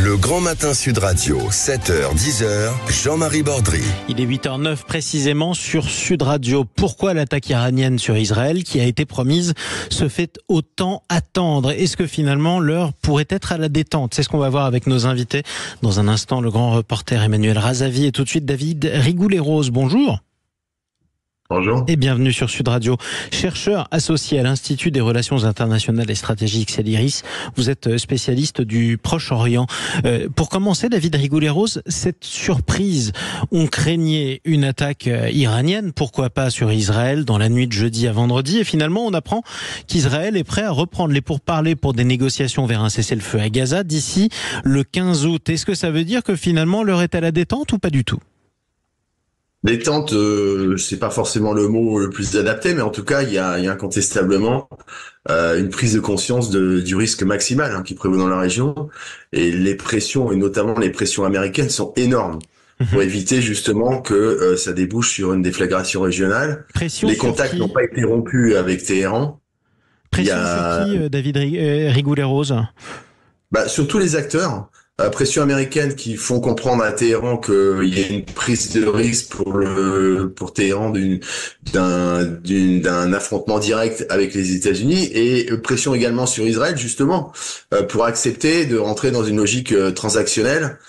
Le Grand Matin Sud Radio, 7h, 10h, Jean-Marie Bordry. Il est 8h09 précisément sur Sud Radio. Pourquoi l'attaque iranienne sur Israël, qui a été promise, se fait autant attendre? Est-ce que finalement l'heure pourrait être à la détente? C'est ce qu'on va voir avec nos invités. Dans un instant, le grand reporter Emmanuel Razavi et tout de suite David Rigoulet-Rose. Bonjour. Bonjour. Et bienvenue sur Sud Radio. Chercheur associé à l'Institut des Relations Internationales et Stratégiques, CELIRIS, vous êtes spécialiste du Proche-Orient. Pour commencer, David Rigoulet-Rose, cette surprise, on craignait une attaque iranienne, pourquoi pas sur Israël, dans la nuit de jeudi à vendredi, et finalement on apprend qu'Israël est prêt à reprendre les pourparlers pour des négociations vers un cessez-le-feu à Gaza d'ici le 15 août. Est-ce que ça veut dire que finalement l'heure est à la détente ou pas du tout? Détente, c'est pas forcément le mot le plus adapté, mais en tout cas, il y a incontestablement une prise de conscience du risque maximal qui prévaut dans la région, et les pressions, et notamment les pressions américaines, sont énormes pour éviter justement que ça débouche sur une déflagration régionale. Les contacts n'ont pas été rompus avec Téhéran. Pression sur qui, David Rigoulet-Rose? Sur tous les acteurs. Pression américaine qui font comprendre à Téhéran qu'il y a une prise de risque pour Téhéran d'un affrontement direct avec les États-Unis, et pression également sur Israël justement pour accepter de rentrer dans une logique transactionnelle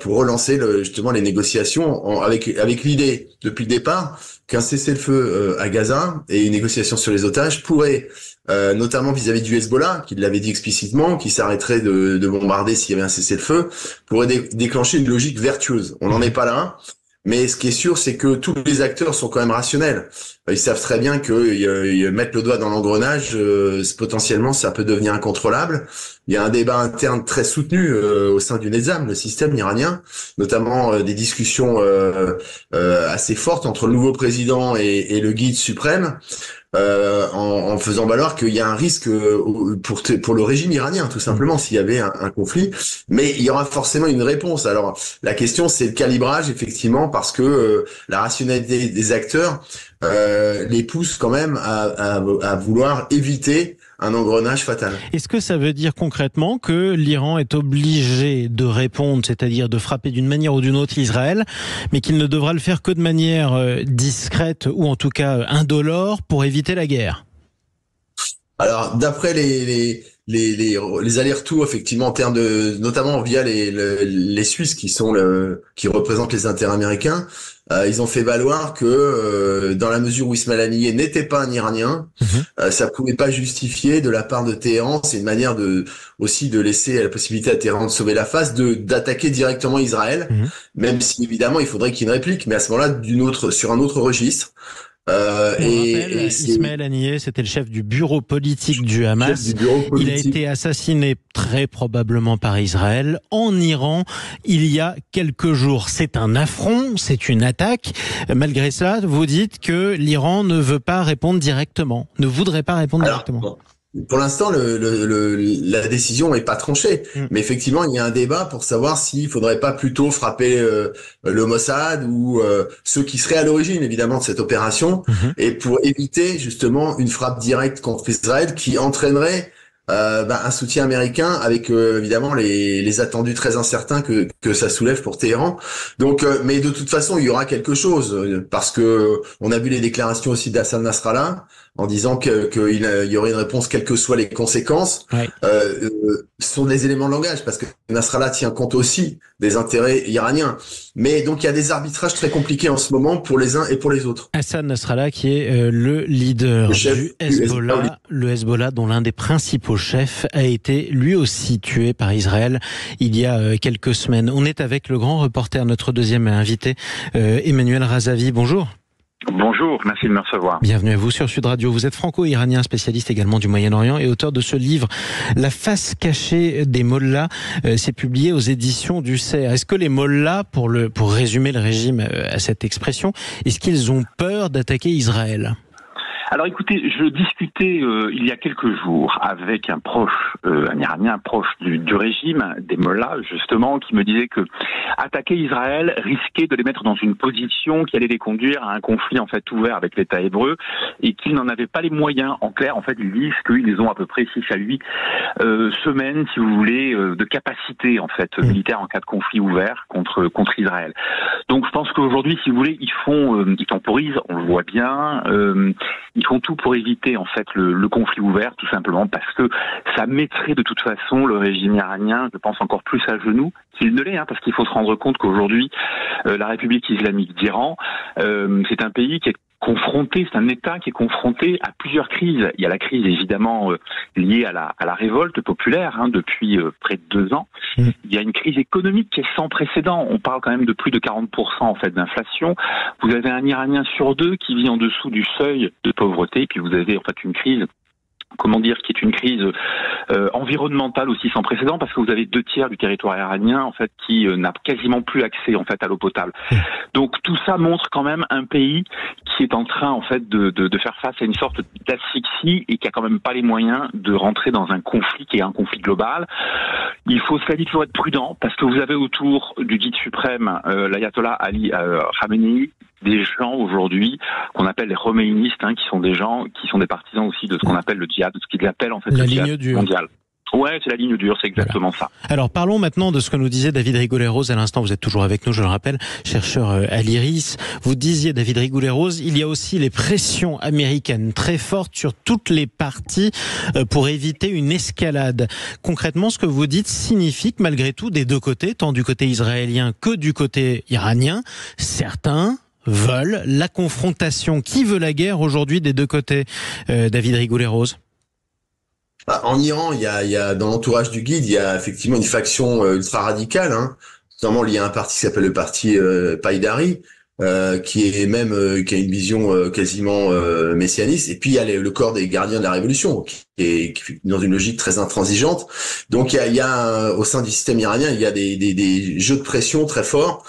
pour relancer justement les négociations avec l'idée depuis le départ qu'un cessez-le-feu à Gaza et une négociation sur les otages pourrait notamment vis-à-vis du Hezbollah, qui l'avait dit explicitement, qui s'arrêterait de bombarder s'il y avait un cessez-le-feu, pourrait déclencher une logique vertueuse. On n'en est pas là, mais ce qui est sûr, c'est que tous les acteurs sont quand même rationnels. Ils savent très bien que mettre le doigt dans l'engrenage, potentiellement, ça peut devenir incontrôlable. Il y a un débat interne très soutenu au sein du Nizam, le système iranien, notamment des discussions assez fortes entre le nouveau président et le guide suprême, en faisant valoir qu'il y a un risque pour le régime iranien, tout simplement, s'il y avait un conflit. Mais il y aura forcément une réponse. Alors, la question, c'est le calibrage, effectivement, parce que la rationalité des acteurs les pousse quand même à vouloir éviter un engrenage fatal. Est-ce que ça veut dire concrètement que l'Iran est obligé de répondre, c'est-à-dire de frapper d'une manière ou d'une autre Israël, mais qu'il ne devra le faire que de manière discrète ou en tout cas indolore pour éviter la guerre? Alors, d'après les allers-retours, effectivement, en termes de, notamment via les Suisses qui représentent les intérêts américains, ils ont fait valoir que dans la mesure où Ismail Haniyeh n'était pas un Iranien, ça pouvait pas justifier de la part de Téhéran. C'est une manière aussi de laisser la possibilité à Téhéran de sauver la face, d'attaquer directement Israël, même si évidemment il faudrait qu'il y ait une réplique, mais à ce moment-là sur un autre registre. Ismail Haniyeh, c'était le chef du bureau politique du Hamas. Il a été assassiné très probablement par Israël en Iran il y a quelques jours. C'est un affront, c'est une attaque. Malgré cela, vous dites que l'Iran ne veut pas répondre directement, ne voudrait pas répondre directement. Bon. Pour l'instant, la décision n'est pas tranchée, mais effectivement, il y a un débat pour savoir s'il faudrait pas plutôt frapper le Mossad ou ceux qui seraient à l'origine, évidemment, de cette opération, et pour éviter justement une frappe directe contre Israël qui entraînerait un soutien américain avec évidemment les attendus très incertains que ça soulève pour Téhéran. Donc, mais de toute façon, il y aura quelque chose parce que on a vu les déclarations aussi d'Hassan Nasrallah en disant qu'il y aurait une réponse quelles que soient les conséquences. Ouais. Ce sont des éléments de langage parce que Nasrallah tient compte aussi des intérêts iraniens. Mais donc il y a des arbitrages très compliqués en ce moment pour les uns et pour les autres. Hassan Nasrallah qui est le leader du Hezbollah, le Hezbollah dont l'un des principaux chefs a été lui aussi tué par Israël il y a quelques semaines. On est avec le grand reporter, notre deuxième invité, Emmanuel Razavi. Bonjour. Bonjour, merci de me recevoir. Bienvenue à vous sur Sud Radio. Vous êtes franco-iranien, spécialiste également du Moyen-Orient et auteur de ce livre « La face cachée des mollahs ». C'est publié aux éditions du CERF. Est-ce que les mollahs, pour résumer le régime à cette expression, est-ce qu'ils ont peur d'attaquer Israël ? Alors écoutez, je discutais il y a quelques jours avec un proche, un Iranien proche du régime, des mollahs justement, qui me disait que attaquer Israël risquait de les mettre dans une position qui allait les conduire à un conflit en fait ouvert avec l'État hébreu et qu'ils n'en avaient pas les moyens. En clair, en fait, ils disent qu'ils ont à peu près 6 à 8 semaines, si vous voulez, de capacité en fait militaire en cas de conflit ouvert contre Israël. Donc je pense qu'aujourd'hui, si vous voulez, ils temporisent, on le voit bien. Ils font tout pour éviter en fait le conflit ouvert, tout simplement parce que ça mettrait de toute façon le régime iranien, je pense, encore plus à genoux qu'il ne l'est, parce qu'il faut se rendre compte qu'aujourd'hui, la République islamique d'Iran, c'est un pays qui est confronté, c'est un État qui est confronté à plusieurs crises. Il y a la crise évidemment liée à la révolte populaire depuis près de 2 ans. Il y a une crise économique qui est sans précédent. On parle quand même de plus de 40% en fait d'inflation. Vous avez un Iranien sur 2 qui vit en dessous du seuil de pauvreté, et puis vous avez en fait une crise, qui est une crise environnementale aussi sans précédent, parce que vous avez 2/3 du territoire iranien en fait qui n'a quasiment plus accès en fait à l'eau potable. Donc tout ça montre quand même un pays qui est en train en fait de faire face à une sorte d'asphyxie et qui a quand même pas les moyens de rentrer dans un conflit qui est un conflit global. Il faut cela dit toujours être prudent, parce que vous avez autour du guide suprême l'ayatollah Ali Khamenei des gens aujourd'hui qu'on appelle les khomeïnistes, qui sont des gens qui sont des partisans aussi de ce qu'on appelle le djihad, de ce qu'ils appellent en fait la le ligne djihad dure. mondial. Ouais, c'est la ligne dure, c'est exactement ça. Alors parlons maintenant de ce que nous disait David Rigoulet-Rose à l'instant. Vous êtes toujours avec nous, je le rappelle, chercheur à l'IRIS. Vous disiez, David Rigoulet-Rose, il y a aussi les pressions américaines très fortes sur toutes les parties pour éviter une escalade. Concrètement, ce que vous dites signifie que malgré tout, des deux côtés, tant du côté israélien que du côté iranien, certains veulent la confrontation. Qui veut la guerre aujourd'hui des deux côtés, David Rigoulet-Rose? En Iran, il y a dans l'entourage du guide, il y a effectivement une faction ultra radicale, notamment il y a un parti qui s'appelle le parti Païdari, qui est même qui a une vision quasiment messianiste, et puis il y a le corps des gardiens de la révolution qui est dans une logique très intransigeante. Donc il y a au sein du système iranien, il y a des jeux de pression très forts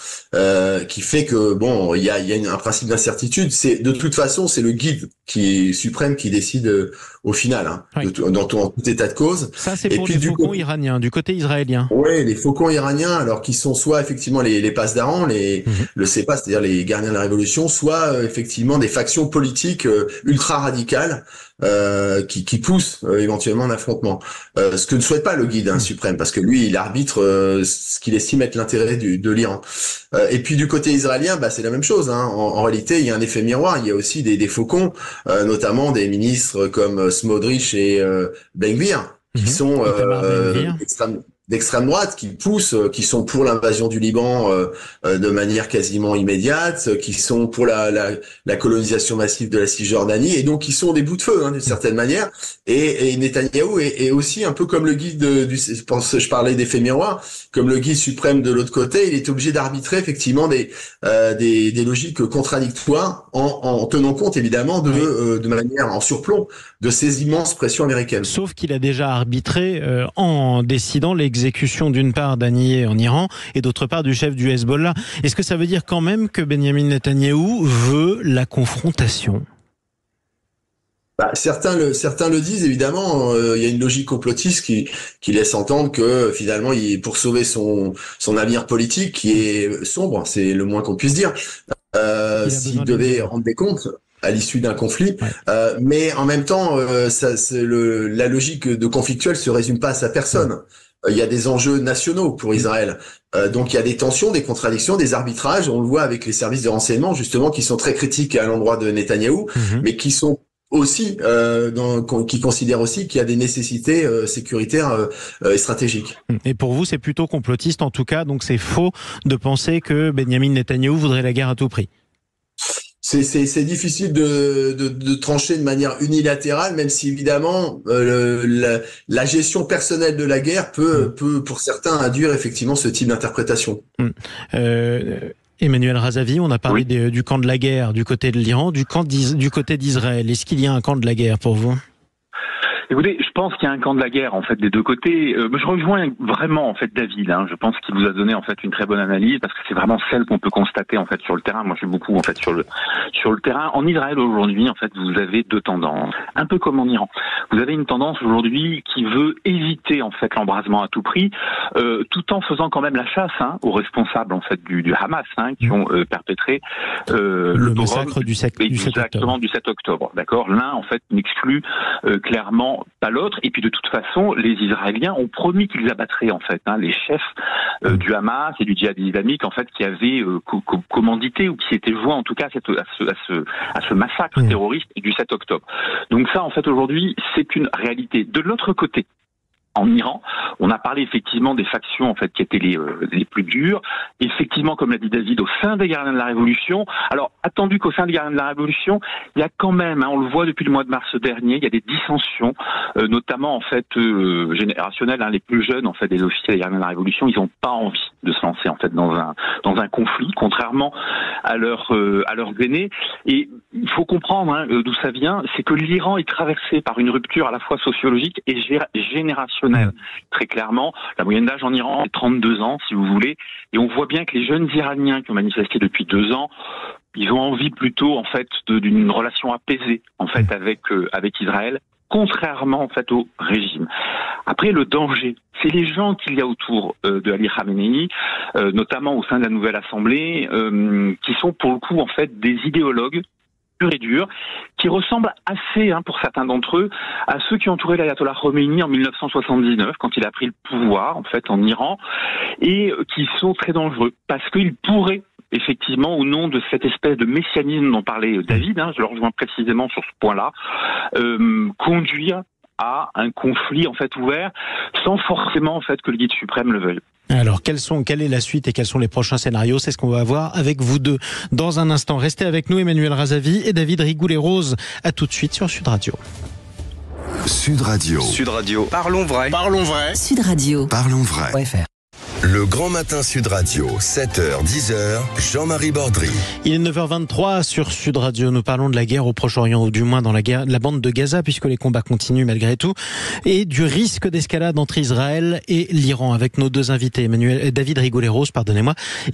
qui fait que il y a un principe d'incertitude. C'est de toute façon, c'est le guide qui est suprême qui décide au final, Oui. dans tout état de cause. Ça, c'est pour les faucons iraniens, du côté israélien. Oui, les faucons iraniens, alors qui sont soit effectivement les pasdaran, le Sepa, c'est-à-dire les gardiens de la révolution, soit effectivement des factions politiques ultra radicales qui poussent éventuellement un affrontement. Ce que ne souhaite pas le guide suprême, parce que lui, il arbitre ce qu'il estime être l'intérêt de l'Iran. Et puis du côté israélien, c'est la même chose. En réalité, il y a un effet miroir. Il y a aussi des faucons, notamment des ministres comme Smotrich et Ben-Gvir, qui sont d'extrême droite, qui poussent, qui sont pour l'invasion du Liban de manière quasiment immédiate, qui sont pour la colonisation massive de la Cisjordanie, et donc qui sont des bouts de feu d'une certaine manière. Et Netanyahou est aussi un peu comme le guide je parlais d'effet miroir, comme le guide suprême de l'autre côté, il est obligé d'arbitrer effectivement des logiques contradictoires en tenant compte évidemment de manière en surplomb de ces immenses pressions américaines. Sauf qu'il a déjà arbitré en décidant l'exécution d'une part d'Haniyeh en Iran et d'autre part du chef du Hezbollah. Est-ce que ça veut dire quand même que Benyamin Netanyahou veut la confrontation ? Certains le disent évidemment. Il y a une logique complotiste qui laisse entendre que finalement, pour sauver son avenir politique qui est sombre, c'est le moins qu'on puisse dire, s'il devait rendre des comptes à l'issue d'un conflit, mais en même temps, la logique de conflictuelle se résume pas à sa personne. Il y a des enjeux nationaux pour Israël. Donc il y a des tensions, des contradictions, des arbitrages. On le voit avec les services de renseignement, justement, qui sont très critiques à l'endroit de Netanyahou, mais qui sont aussi qui considèrent aussi qu'il y a des nécessités sécuritaires et stratégiques. Et pour vous, c'est plutôt complotiste en tout cas, donc c'est faux de penser que Benyamin Netanyahou voudrait la guerre à tout prix. C'est difficile de trancher de manière unilatérale, même si évidemment la gestion personnelle de la guerre peut pour certains induire effectivement ce type d'interprétation. Emmanuel Razavi, on a parlé du camp de la guerre du côté de l'Iran, du côté d'Israël. Est-ce qu'il y a un camp de la guerre pour vous ? Écoutez, je pense qu'il y a un camp de la guerre en fait des deux côtés. Je rejoins vraiment en fait David. Je pense qu'il vous a donné en fait une très bonne analyse parce que c'est vraiment celle qu'on peut constater en fait sur le terrain. Moi, je suis beaucoup en fait sur le terrain. En Israël aujourd'hui, en fait, vous avez deux tendances, un peu comme en Iran. Vous avez une tendance aujourd'hui qui veut éviter en fait l'embrasement à tout prix, tout en faisant quand même la chasse aux responsables en fait du Hamas qui ont perpétré le massacre du 7 octobre. Du 7 octobre. D'accord. L'un en fait n'exclut clairement pas l'autre. Et puis de toute façon, les Israéliens ont promis qu'ils abattraient en fait les chefs du Hamas et du djihad islamique en fait qui avaient commandité ou qui s'étaient joints en tout cas à ce massacre terroriste du 7 octobre. Donc ça en fait aujourd'hui c'est une réalité. De l'autre côté, en Iran, on a parlé effectivement des factions en fait qui étaient les plus dures. Effectivement, comme l'a dit David, au sein des gardiens de la Révolution. Alors, attendu qu'au sein des gardiens de la Révolution, il y a quand même, on le voit depuis le mois de mars dernier, il y a des dissensions, notamment en fait générationnelles. Les plus jeunes en fait des officiers des gardiens de la Révolution, ils n'ont pas envie de se lancer en fait dans un conflit, contrairement à leurs aînés. Et il faut comprendre d'où ça vient, c'est que l'Iran est traversé par une rupture à la fois sociologique et générationnelle. Très clairement, la moyenne d'âge en Iran est 32 ans, si vous voulez, et on voit bien que les jeunes Iraniens qui ont manifesté depuis 2 ans, ils ont envie plutôt en fait d'une relation apaisée en fait avec Israël, contrairement en fait au régime. Après, le danger, c'est les gens qu'il y a autour de Ali Khamenei, notamment au sein de la nouvelle assemblée, qui sont pour le coup en fait des idéologues pur et dur, qui ressemblent assez, pour certains d'entre eux, à ceux qui entouraient l'ayatollah Khomeini en 1979, quand il a pris le pouvoir, en fait, en Iran, et qui sont très dangereux, parce qu'ils pourraient, effectivement, au nom de cette espèce de messianisme dont parlait David, je le rejoins précisément sur ce point-là, conduire à un conflit, en fait, ouvert, sans forcément, en fait, que le guide suprême le veuille. Alors, quelle est la suite et quels sont les prochains scénarios? C'est ce qu'on va voir avec vous deux dans un instant. Restez avec nous, Emmanuel Razavi et David Rigoulet-Rose. À tout de suite sur Sud Radio. Sud Radio. Sud Radio. Parlons vrai. Parlons vrai. Sud Radio. Parlons vrai. .fr. Le Grand Matin Sud Radio, 7h, 10h, Jean-Marie Bordry. Il est 9h23 sur Sud Radio. Nous parlons de la guerre au Proche-Orient, ou du moins dans la bande de Gaza, puisque les combats continuent malgré tout, et du risque d'escalade entre Israël et l'Iran, avec nos deux invités, David Rigoulet-Rose,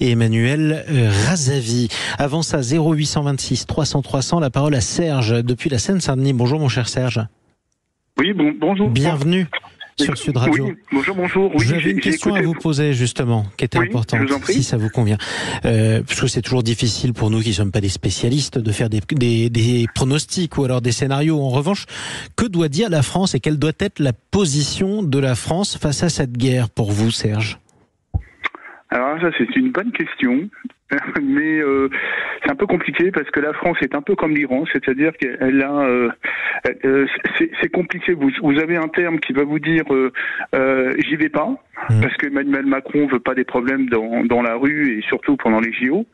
et Emmanuel Razavi. Avant ça, 0826 300 300, la parole à Serge, depuis la Seine-Saint-Denis. Bonjour mon cher Serge. Oui, bonjour. Bienvenue sur Sud Radio. Oui, bonjour. Oui, j'avais une question à vous poser justement, qui était importante, si ça vous convient. Parce que c'est toujours difficile pour nous qui ne sommes pas des spécialistes de faire des pronostics ou alors des scénarios. En revanche, que doit dire la France et quelle doit être la position de la France face à cette guerre pour vous, Serge? Alors ça, c'est une bonne question. Mais c'est un peu compliqué parce que la France est un peu comme l'Iran, c'est-à-dire qu'elle a, c'est compliqué. Vous avez un terme qui va vous dire j'y vais pas, parce que Emmanuel Macron veut pas des problèmes dans la rue et surtout pendant les JO,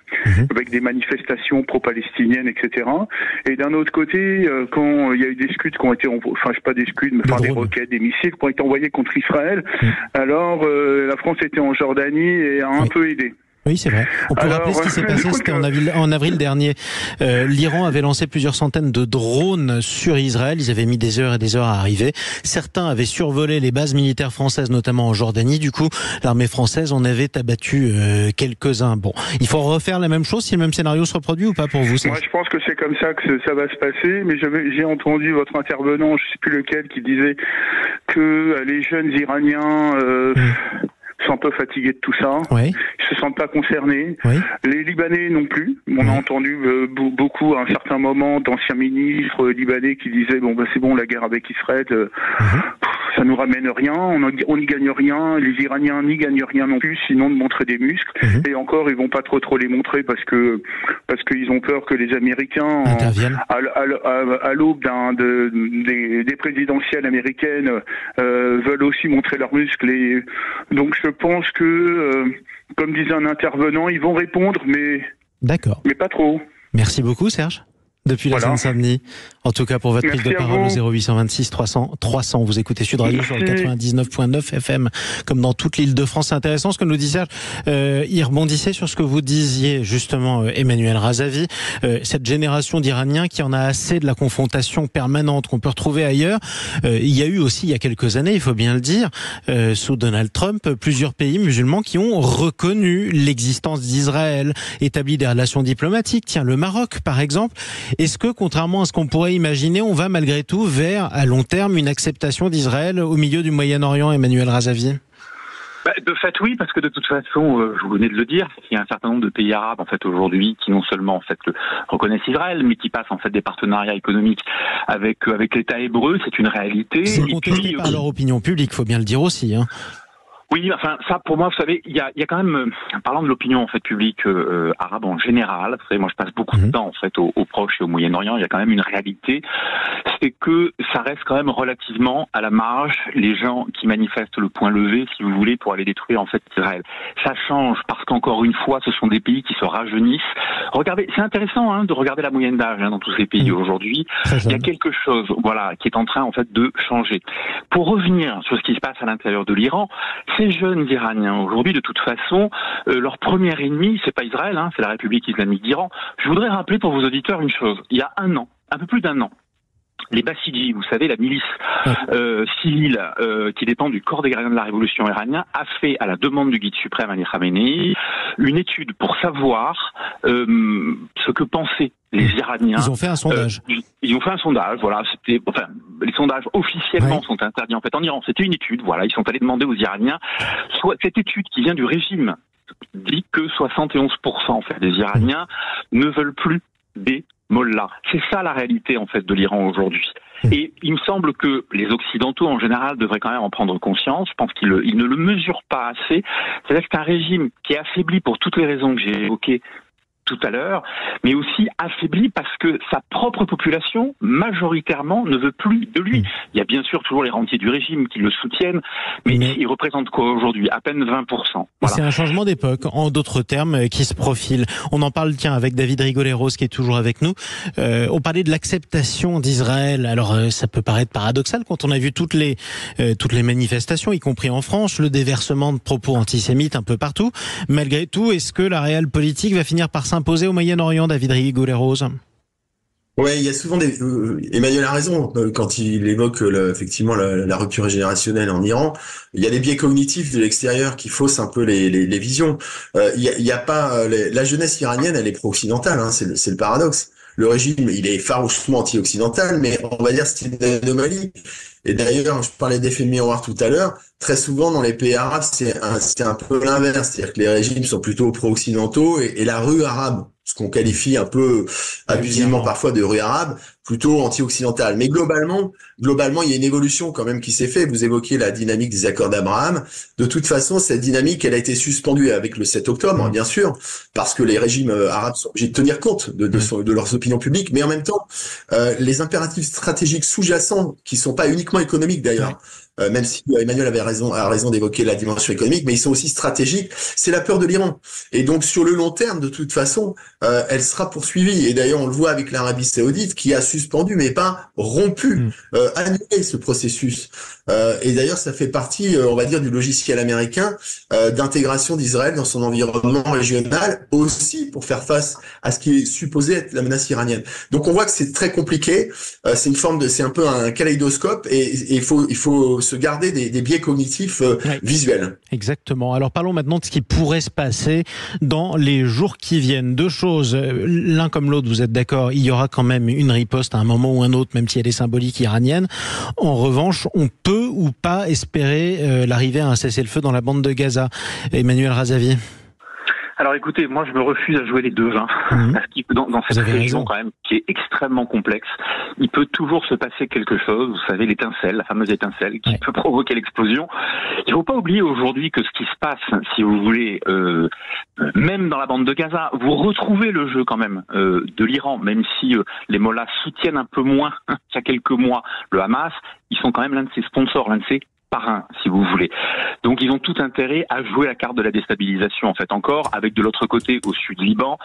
avec des manifestations pro-palestiniennes, etc. Et d'un autre côté, quand il y a eu des scuds qui ont été, des roquettes, des missiles qui ont été envoyés contre Israël, alors la France était en Jordanie et a un peu aidé. Oui, c'est vrai. On peut rappeler ce qui s'est passé, c'était en avril dernier. L'Iran avait lancé plusieurs centaines de drones sur Israël. Ils avaient mis des heures et des heures à arriver. Certains avaient survolé les bases militaires françaises, notamment en Jordanie. Du coup, l'armée française en avait abattu quelques-uns. Bon, il faut refaire la même chose si le même scénario se reproduit ou pas pour vous? Moi, je pense que c'est comme ça que ça va se passer. Mais j'ai entendu votre intervenant, je sais plus lequel, qui disait que les jeunes Iraniens... sont un peu fatigués de tout ça. Oui. Ils se sentent pas concernés. Oui. Les Libanais non plus. On a entendu beaucoup à un certain moment d'anciens ministres libanais qui disaient c'est bon, la guerre avec Israël, ça nous ramène rien, on n'y gagne rien, les Iraniens n'y gagnent rien non plus, sinon de montrer des muscles. Et encore, ils vont pas trop les montrer parce qu'ils ont peur que les Américains à l'aube des présidentielles américaines veulent aussi montrer leurs muscles. Et donc je pense que, comme disait un intervenant, ils vont répondre, mais pas trop. Merci beaucoup, Serge. depuis la Seine-Saint-Denis. En tout cas, pour votre prise de parole au 0826 300 300. Vous écoutez Sud Radio sur le 99.9 FM, comme dans toute l'île de France. C'est intéressant ce que nous dit Serge. Il rebondissait sur ce que vous disiez, justement, Emmanuel Razavi. Cette génération d'Iraniens qui en a assez de la confrontation permanente qu'on peut retrouver ailleurs. Il y a eu aussi, il y a quelques années, il faut bien le dire, sous Donald Trump, plusieurs pays musulmans qui ont reconnu l'existence d'Israël, établi des relations diplomatiques. Tiens, le Maroc, par exemple. Est-ce que, contrairement à ce qu'on pourrait imaginer, on va malgré tout vers, à long terme, une acceptation d'Israël au milieu du Moyen-Orient, Emmanuel Razavi ? De fait, oui, parce que de toute façon, vous venez de le dire, il y a un certain nombre de pays arabes en fait aujourd'hui qui non seulement en fait reconnaissent Israël, mais qui passent en fait des partenariats économiques avec l'État hébreu. C'est une réalité. C'est contesté par leur opinion publique, faut bien le dire aussi. Oui, enfin ça pour moi, vous savez, il y a quand même, parlant de l'opinion en fait publique arabe en général, vous savez, moi je passe beaucoup de temps en fait au Proche et au Moyen-Orient, il y a quand même une réalité, c'est que ça reste quand même relativement à la marge les gens qui manifestent le poing levé, si vous voulez, pour aller détruire en fait Israël. Ça change parce qu'encore une fois, ce sont des pays qui se rajeunissent. Regardez, c'est intéressant de regarder la moyenne d'âge dans tous ces pays aujourd'hui. Il y a quelque chose, voilà, qui est en train en fait de changer. Pour revenir sur ce qui se passe à l'intérieur de l'Iran, ces jeunes Iraniens aujourd'hui, de toute façon, leur premier ennemi, c'est pas Israël, c'est la République islamique d'Iran. Je voudrais rappeler pour vos auditeurs une chose. Il y a un an, un peu plus d'un an, les Bassidji, vous savez, la milice civile qui dépend du corps des gardiens de la révolution iranien, a fait, à la demande du guide suprême Ali Khamenei, une étude pour savoir ce que pensaient les Iraniens. Ils ont fait un sondage. Ils ont fait un sondage, voilà. Les sondages officiellement sont interdits en fait en Iran. C'était une étude, voilà. Ils sont allés demander aux Iraniens. Cette étude qui vient du régime dit que 71% en fait des Iraniens ne veulent plus des mollahs. C'est ça la réalité en fait de l'Iran aujourd'hui. Et il me semble que les Occidentaux en général devraient quand même en prendre conscience. Je pense qu'ils ne le mesurent pas assez. C'est-à-dire que c'est un régime qui est affaibli pour toutes les raisons que j'ai évoquées tout à l'heure, mais aussi affaibli parce que sa propre population, majoritairement, ne veut plus de lui. Il y a bien sûr toujours les rentiers du régime qui le soutiennent, mais il représente quoi aujourd'hui ? À peine 20%. Voilà. C'est un changement d'époque, en d'autres termes, qui se profile. On en parle, avec David Rigoleros, qui est toujours avec nous. On parlait de l'acceptation d'Israël. Alors, ça peut paraître paradoxal quand on a vu toutes les manifestations, y compris en France, le déversement de propos antisémites un peu partout. Malgré tout, est-ce que la réelle politique va finir par s'imposer au Moyen-Orient, David Rigoleros ? Ouais, il y a souvent Emmanuel a raison quand il évoque effectivement la rupture générationnelle en Iran. Il y a des biais cognitifs de l'extérieur qui faussent un peu les visions. Il y a pas la jeunesse iranienne, elle est pro-occidentale, c'est le paradoxe. Le régime, il est farouchement anti-occidental, mais on va dire c'est une anomalie. Et d'ailleurs, je parlais d'effet miroir tout à l'heure. Très souvent, dans les pays arabes, c'est un peu l'inverse. C'est-à-dire que les régimes sont plutôt pro-occidentaux et la rue arabe, ce qu'on qualifie un peu abusivement parfois de rue arabe, plutôt anti-occidentale. Mais globalement, il y a une évolution quand même qui s'est faite. Vous évoquiez la dynamique des accords d'Abraham. De toute façon, cette dynamique, elle a été suspendue avec le 7 octobre, bien sûr, parce que les régimes arabes sont obligés de tenir compte de leurs opinions publiques. Mais en même temps, les impératifs stratégiques sous-jacents, qui sont pas uniquement économiques d'ailleurs, même si Emmanuel a raison d'évoquer la dimension économique, mais ils sont aussi stratégiques, c'est la peur de l'Iran. Et donc, sur le long terme, de toute façon, elle sera poursuivie. Et d'ailleurs, on le voit avec l'Arabie Saoudite, qui a suspendu, mais pas rompu, annulé ce processus. Et d'ailleurs, ça fait partie, on va dire, du logiciel américain d'intégration d'Israël dans son environnement régional, aussi pour faire face à ce qui est supposé être la menace iranienne. Donc, on voit que c'est très compliqué. C'est un peu un kaléidoscope, et il faut se garder des biais cognitifs visuels. Exactement. Alors parlons maintenant de ce qui pourrait se passer dans les jours qui viennent. Deux choses, l'un comme l'autre, vous êtes d'accord, il y aura quand même une riposte à un moment ou un autre, même si elle est symbolique iranienne. En revanche, on peut ou pas espérer l'arrivée à un cessez-le-feu dans la bande de Gaza. Emmanuel Razavi. Alors écoutez, moi je me refuse à jouer les devins, parce que dans cette région quand même qui est extrêmement complexe, il peut toujours se passer quelque chose, vous savez l'étincelle, la fameuse étincelle qui peut provoquer l'explosion. Il ne faut pas oublier aujourd'hui que ce qui se passe, si vous voulez, même dans la bande de Gaza, vous retrouvez le jeu quand même de l'Iran, même si les mollahs soutiennent un peu moins qu'il y a quelques mois le Hamas, ils sont quand même l'un de ses sponsors, l'un de ses parrain, si vous voulez. Donc ils ont tout intérêt à jouer la carte de la déstabilisation, en fait, encore, avec de l'autre côté, au sud Liban,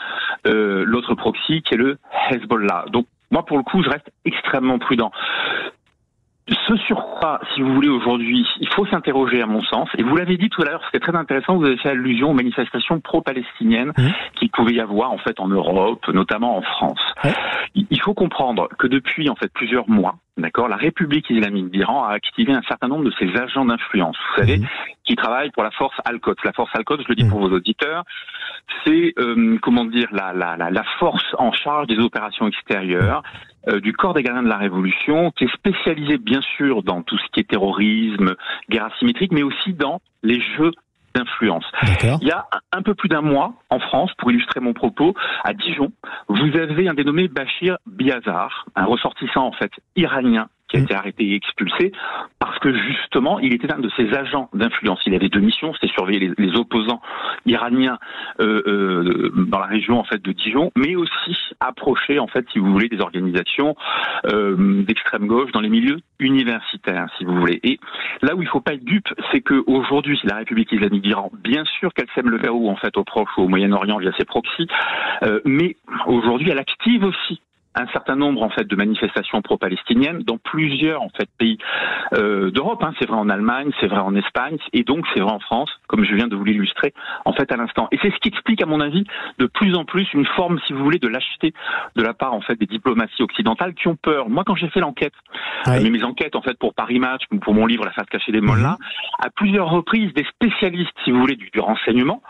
l'autre proxy qui est le Hezbollah. Donc moi, pour le coup, je reste extrêmement prudent. Ce sur quoi, si vous voulez, aujourd'hui, il faut s'interroger à mon sens, et vous l'avez dit tout à l'heure, c'était très intéressant, vous avez fait allusion aux manifestations pro-palestiniennes qu'il pouvait y avoir en fait en Europe, notamment en France. Il faut comprendre que depuis en fait plusieurs mois, d'accord, la République islamique d'Iran a activé un certain nombre de ses agents d'influence, vous savez, qui travaillent pour la force Al-Quds. La force Al-Quds, je le dis pour vos auditeurs, c'est comment dire la force en charge des opérations extérieures du corps des gardiens de la Révolution, qui est spécialisé bien sûr dans tout ce qui est terrorisme, guerre asymétrique, mais aussi dans les jeux d'influence. Il y a un peu plus d'un mois, en France, pour illustrer mon propos, à Dijon, vous avez un dénommé Bachir Biazar, un ressortissant en fait iranien, qui a été arrêté et expulsé parce que justement il était un de ses agents d'influence. Il avait deux missions, c'était surveiller les opposants iraniens dans la région en fait de Dijon, mais aussi approcher en fait, si vous voulez, des organisations d'extrême gauche dans les milieux universitaires, si vous voulez. Et là où il faut pas être dupe, c'est que aujourd'hui la République islamique d'Iran, bien sûr qu'elle sème le verrou en fait au Proche ou au Moyen-Orient via ses proxys, mais aujourd'hui elle active aussi un certain nombre en fait de manifestations pro-palestiniennes dans plusieurs en fait pays d'Europe. C'est vrai en Allemagne, c'est vrai en Espagne, et donc c'est vrai en France, comme je viens de vous l'illustrer en fait à l'instant. Et c'est ce qui explique, à mon avis, de plus en plus une forme, si vous voulez, de lâcheté de la part en fait des diplomaties occidentales qui ont peur. Moi, quand j'ai fait l'enquête, mes enquêtes en fait pour Paris Match, pour mon livre La face cachée des mollahs, à plusieurs reprises, des spécialistes, si vous voulez, du renseignement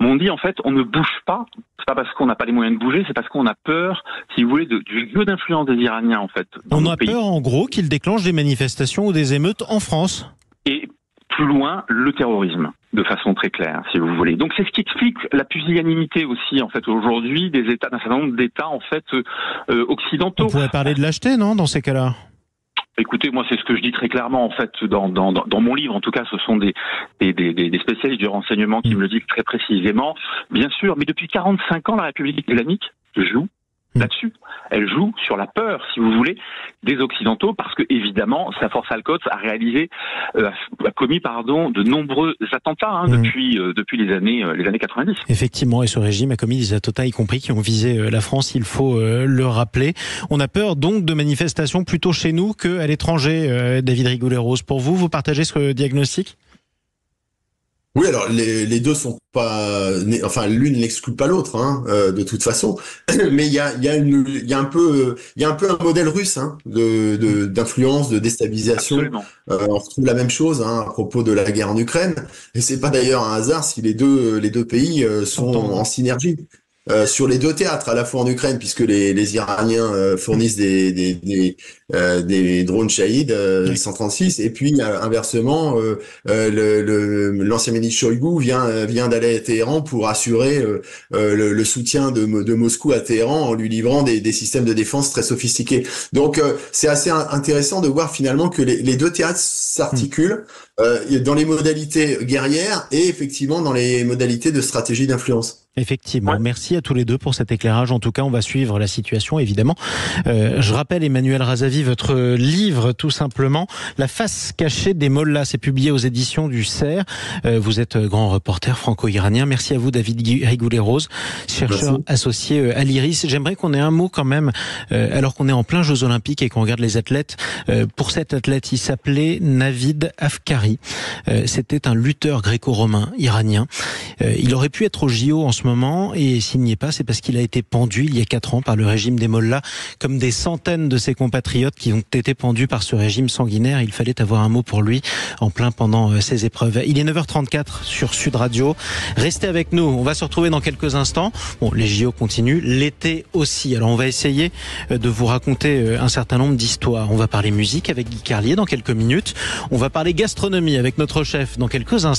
m'ont dit en fait, on ne bouge pas. C'est pas parce qu'on n'a pas les moyens de bouger, c'est parce qu'on a peur, si vous voulez, du jeu d'influence des Iraniens en fait. On a peur en gros qu'ils déclenchent des manifestations ou des émeutes en France. Et plus loin, le terrorisme, de façon très claire, si vous voulez. Donc c'est ce qui explique la pusillanimité aussi en fait aujourd'hui des États, d'un certain nombre d'États en fait occidentaux. On pourrait parler de lâcheté, non, dans ces cas-là? Écoutez, moi, c'est ce que je dis très clairement, en fait, dans mon livre. En tout cas, ce sont des spécialistes du renseignement qui me le disent très précisément. Bien sûr, mais depuis 45 ans, la République islamique joue là-dessus. Elle joue sur la peur, si vous voulez, des Occidentaux, parce que, évidemment, sa force Al-Quds a commis de nombreux attentats depuis les années 90. Effectivement, et ce régime a commis des attentats, y compris qui ont visé la France, il faut le rappeler. On a peur donc de manifestations plutôt chez nous qu'à l'étranger, David Rigoulet-Rose. Pour vous, vous partagez ce diagnostic ? Oui, alors les deux sont pas, enfin l'une n'exclut pas l'autre, de toute façon. Mais il y a un peu un modèle russe, d'influence, de déstabilisation. On retrouve la même chose, à propos de la guerre en Ukraine. Et c'est pas d'ailleurs un hasard si les deux pays sont en synergie. Sur les deux théâtres, à la fois en Ukraine, puisque les Iraniens fournissent des drones Shahid 136, et puis inversement, l'ancien ministre Shoigu vient d'aller à Téhéran pour assurer le soutien de Moscou à Téhéran en lui livrant des systèmes de défense très sophistiqués. Donc c'est assez intéressant de voir finalement que les deux théâtres s'articulent dans les modalités guerrières et effectivement dans les modalités de stratégie d'influence. Effectivement, merci à tous les deux pour cet éclairage. En tout cas, on va suivre la situation, évidemment. Je rappelle, Emmanuel Razavi, votre livre, tout simplement, La face cachée des mollahs, c'est publié aux éditions du CERF. Vous êtes grand reporter franco-iranien. Merci à vous, David Rigoulet-Rose, chercheur associé à l'IRIS. J'aimerais qu'on ait un mot quand même, alors qu'on est en plein Jeux Olympiques et qu'on regarde les athlètes. Pour cet athlète, il s'appelait Navid Afkari. C'était un lutteur gréco-romain iranien. Il aurait pu être au JO en ce moment, et s'il n'y est pas, c'est parce qu'il a été pendu il y a 4 ans par le régime des mollahs, comme des centaines de ses compatriotes qui ont été pendus par ce régime sanguinaire. Il fallait avoir un mot pour lui en plein pendant ces épreuves. Il est 9h34 sur Sud Radio. Restez avec nous, on va se retrouver dans quelques instants. Bon, les JO continuent, l'été aussi. Alors on va essayer de vous raconter un certain nombre d'histoires. On va parler musique avec Guy Carlier dans quelques minutes. On va parler gastronomie avec notre chef dans quelques instants.